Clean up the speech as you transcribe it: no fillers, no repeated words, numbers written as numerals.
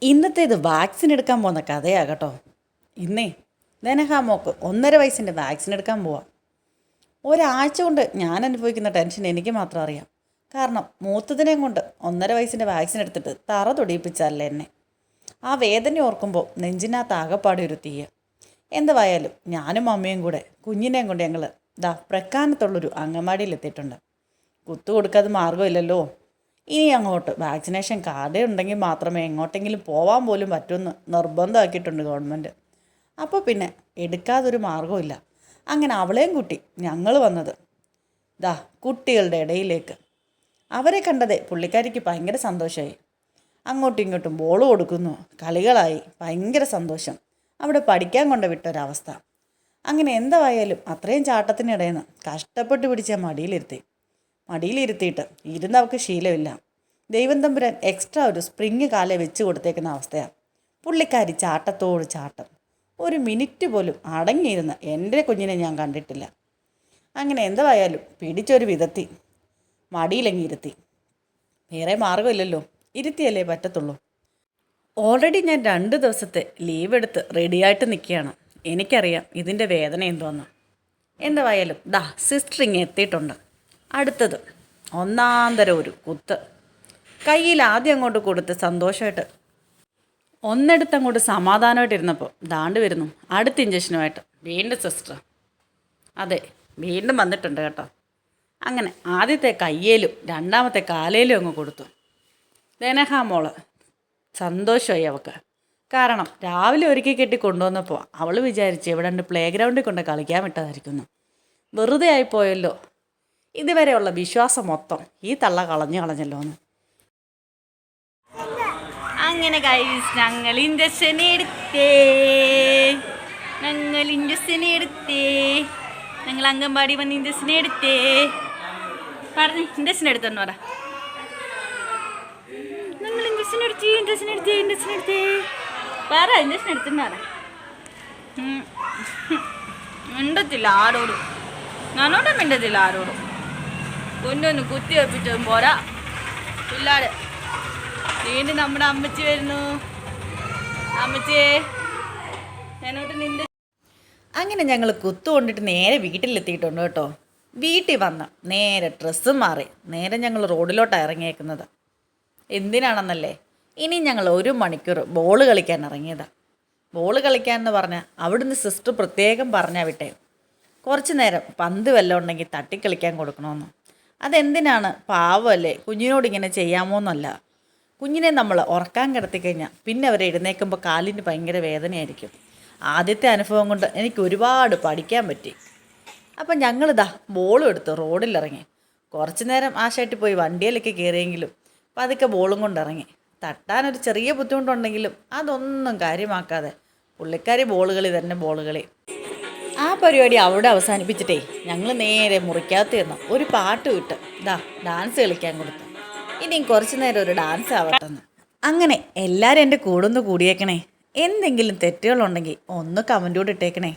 ഇന്നത്തേത് vaccine എടുക്കാൻ പോകുന്ന കഥയാകട്ടോ. ഇന്നേ ധനഹാമോക്ക് 1.5 വയസ്സിൻ്റെ വാക്സിൻ എടുക്കാൻ പോവാം. ഒരാഴ്ച കൊണ്ട് ഞാൻ അനുഭവിക്കുന്ന ടെൻഷൻ എനിക്ക് മാത്രം അറിയാം. കാരണം മൂത്തതിനെയും കൊണ്ട് 1.5 വയസ്സിൻ്റെ വാക്സിൻ എടുത്തിട്ട് തറ തൊടിയിപ്പിച്ചല്ലേ എന്നെ. ആ വേദന ഓർക്കുമ്പോൾ നെഞ്ചിനകത്ത് ആകെപ്പാടെ ഒരു തീയ. എന്തുവായാലും ഞാനും അമ്മയും കൂടെ കുഞ്ഞിനെയും കൊണ്ട് ഞങ്ങൾ പ്രക്കാനത്തുള്ളൊരു അംഗൻവാടിയിലെത്തിയിട്ടുണ്ട്. കുത്തു കൊടുക്കാതെ മാർഗ്ഗമില്ലല്ലോ. ഇനി അങ്ങോട്ട് വാക്സിനേഷൻ കാർഡ് ഉണ്ടെങ്കിൽ മാത്രമേ എങ്ങോട്ടെങ്കിലും പോകാൻ പോലും പറ്റുമെന്ന് നിർബന്ധമാക്കിയിട്ടുണ്ട് ഗവൺമെൻറ്. അപ്പോൾ പിന്നെ എടുക്കാതൊരു മാർഗ്ഗമില്ല. അങ്ങനെ അവളെയും കൂട്ടി ഞങ്ങൾ വന്നത് കുട്ടികളുടെ ഇടയിലേക്ക്. അവരെ കണ്ടതേ പുള്ളിക്കാരിക്ക് ഭയങ്കര സന്തോഷമായി. അങ്ങോട്ടും ഇങ്ങോട്ടും ബോൾ കൊടുക്കുന്നു, കളികളായി, ഭയങ്കര സന്തോഷം. അവിടെ പഠിക്കാൻ കൊണ്ട് വിട്ടൊരവസ്ഥ. അങ്ങനെ എന്തായാലും അത്രയും ചാട്ടത്തിനിടയിൽ നിന്ന് കഷ്ടപ്പെട്ട് പിടിച്ച മടിയിലിരുത്തിയിട്ട് ഇരുന്നവർക്ക് ശീലമില്ല. ദൈവം തമ്പുരാൻ എക്സ്ട്രാ ഒരു സ്പ്രിങ് കാലെ വെച്ച് കൊടുത്തേക്കുന്ന അവസ്ഥയാണ്. പുള്ളിക്കാരി ചാട്ടത്തോട് ചാട്ടം. ഒരു മിനിറ്റ് പോലും അടങ്ങിയിരുന്ന എൻ്റെ കുഞ്ഞിനെ ഞാൻ കണ്ടിട്ടില്ല. അങ്ങനെ എന്തായാലും പിടിച്ചൊരു വിധത്തി മടിയിലെങ്ങിരുത്തി. വേറെ മാർഗ്ഗമില്ലല്ലോ, ഇരുത്തിയല്ലേ പറ്റത്തുള്ളൂ. ഓൾറെഡി ഞാൻ 2 ദിവസത്തെ ലീവ് എടുത്ത് റെഡിയായിട്ട് നിൽക്കുകയാണ്. എനിക്കറിയാം ഇതിൻ്റെ വേദന എന്തോന്ന്. എന്തായാലും സിസ്റ്റർ ഇങ്ങനെ എത്തിയിട്ടുണ്ട്. അടുത്തത് ഒന്നാന്തരം ഒരു കുത്ത്. കയ്യിൽ ആദ്യം അങ്ങോട്ട് കൊടുത്ത് സന്തോഷമായിട്ട് ഒന്നെടുത്തങ്ങോട്ട് സമാധാനമായിട്ടിരുന്നപ്പോൾ ദാണ്ട് വരുന്നു അടുത്ത ഇഞ്ചക്ഷനുമായിട്ട് വീണ്ടും സിസ്റ്റർ. അതെ, വീണ്ടും വന്നിട്ടുണ്ട് കേട്ടോ. അങ്ങനെ ആദ്യത്തെ കയ്യേലും രണ്ടാമത്തെ കാലേലും അങ്ങ് കൊടുത്തു. ധനഹാമോള് സന്തോഷമായി അവൾക്ക്. കാരണം രാവിലെ ഒരുക്കി കെട്ടി കൊണ്ടുവന്നപ്പോൾ അവൾ വിചാരിച്ച് ഇവിടെ പ്ലേ ഗ്രൗണ്ടിൽ കൊണ്ട് കളിക്കാൻ വിട്ടതായിരിക്കുന്നു. വെറുതെ ആയിപ്പോയല്ലോ. ഇതുവരെയുള്ള വിശ്വാസം മൊത്തം ഈ തള്ള കളഞ്ഞല്ലോ എന്ന്. അങ്ങനെ ഗൈസ് ഞങ്ങൾ ഇഞ്ചക്ഷൻ എടുത്തേ. ഞങ്ങൾ അംഗൻവാടി വന്ന് ഇഞ്ചക്ഷൻ എടുത്തേ. പറഞ്ഞ് ഇഞ്ചക്ഷൻ എടുത്തെന്ന് പറ. ഞങ്ങൾ ഇഞ്ചക്ഷൻ എടുത്തേ പറ. ഇഞ്ചക്ഷൻ എടുത്തെന്ന് പറ. മിണ്ടത്തില്ല ആരോടും, ഞാനോടും മിണ്ടത്തില്ല ആരോടും. പൊന്നൊന്ന് കുത്തി വെപ്പിച്ചതും പോരാ. പിള്ളേര് വീണ്ടും നമ്മുടെ അമ്മച്ചി വരുന്നു. അമ്മച്ചിയെ ഞാനോട്ട് നിന്റെ. അങ്ങനെ ഞങ്ങൾ കുത്തുകൊണ്ടിട്ട് നേരെ വീട്ടിലെത്തിയിട്ടുണ്ട് കേട്ടോ. വീട്ടിൽ വന്ന് നേരെ ഡ്രസ്സും മാറി നേരെ ഞങ്ങൾ റോഡിലോട്ടാണ് ഇറങ്ങിയേക്കുന്നത്. എന്തിനാണെന്നല്ലേ, ഇനി ഞങ്ങൾ 1 മണിക്കൂർ ബോൾ കളിക്കാൻ ഇറങ്ങിയതാണ്. ബോൾ കളിക്കാമെന്ന് പറഞ്ഞാൽ അവിടുന്ന് സിസ്റ്റർ പ്രത്യേകം പറഞ്ഞാൽ വിട്ടേ കുറച്ച് നേരം പന്ത് വല്ലതും ഉണ്ടെങ്കിൽ തട്ടിക്കളിക്കാൻ കൊടുക്കണമെന്ന്. അതെന്തിനാണ്, പാവമല്ലേ, കുഞ്ഞിനോട് ഇങ്ങനെ ചെയ്യാമോന്നല്ല. കുഞ്ഞിനെ നമ്മൾ ഉറക്കാൻ കിടത്തിക്കഴിഞ്ഞാൽ പിന്നെ അവർ എഴുന്നേൽക്കുമ്പോൾ കാലിന് ഭയങ്കര വേദനയായിരിക്കും. ആദ്യത്തെ അനുഭവം കൊണ്ട് എനിക്ക് ഒരുപാട് പഠിക്കാൻ പറ്റി. അപ്പം ഞങ്ങളിതാ ബോളും എടുത്ത് റോഡിലിറങ്ങി. കുറച്ച് നേരം ആ ഷട്ടിൽ പോയി വണ്ടിയിലേക്ക് കയറിയെങ്കിലും പതുക്കെ ബോളും കൊണ്ടിറങ്ങി. തട്ടാനൊരു ചെറിയ ബുദ്ധിമുട്ടുണ്ടെങ്കിലും അതൊന്നും കാര്യമാക്കാതെ പുള്ളിക്കാരി ബോളുകളി തന്നെ ബോളുകളി. ആ പരിപാടി അവിടെ അവസാനിപ്പിച്ചിട്ടേ ഞങ്ങൾ നേരെ മുറിക്കകത്ത് ചെന്ന് ഒരു പാട്ട് വിട്ട് ഡാൻസ് കളിക്കാൻ കൊടുത്തു. ഇനിയും കുറച്ച് നേരം ഒരു ഡാൻസ് ആവട്ടെന്ന്. അങ്ങനെ എല്ലാവരും എൻ്റെ കൂടൊന്ന് കൂടിയേക്കണേ. എന്തെങ്കിലും തെറ്റുകളുണ്ടെങ്കിൽ ഒന്ന് കമൻറ്റോട് ഇട്ടേക്കണേ.